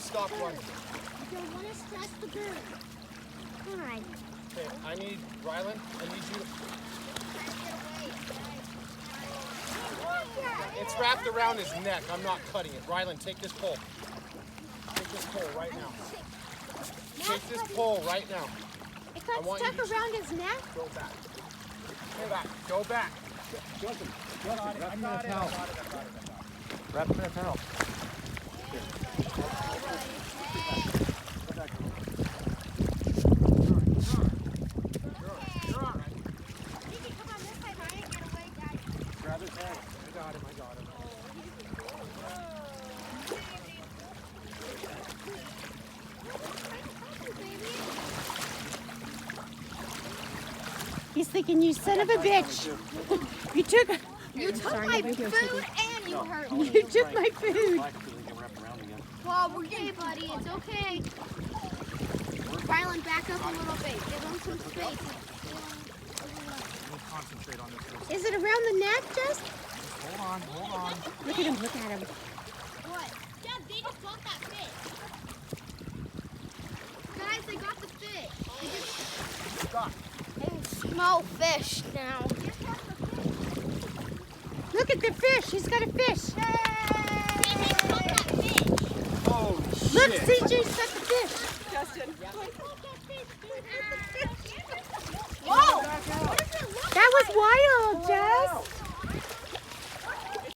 stop running. I don't want to stress the bird. Come on. Okay, I need, Rylan, I need you to... Yeah, it's wrapped around his neck. I'm not cutting it. Rylan, take this pole. Take this pole right now. Take this pole right now. It got stuck around his neck? Go back. Go back. Go back. Justin, wrap him in a towel. Wrap him in a towel. You're all right. You can come on this side, Ryan. Get away, guys. Grab his head. I got him. He's thinking, you son of a bitch. You took my food and you hurt me. You took my food. Well, we're okay, buddy. It's okay. Rylan, back up a little bit. Give him some space. We'll concentrate on this. Is it around the neck, Jess? Hold on. Look at him. Look at him. What? Dad, they just got that fish. Guys, they got the fish. Stop. Small fish now. Look at the fish. He's got a fish. Oh, shit. Look, CJ's got the fish. Justin. Whoa! What does it look That was wild, Jess.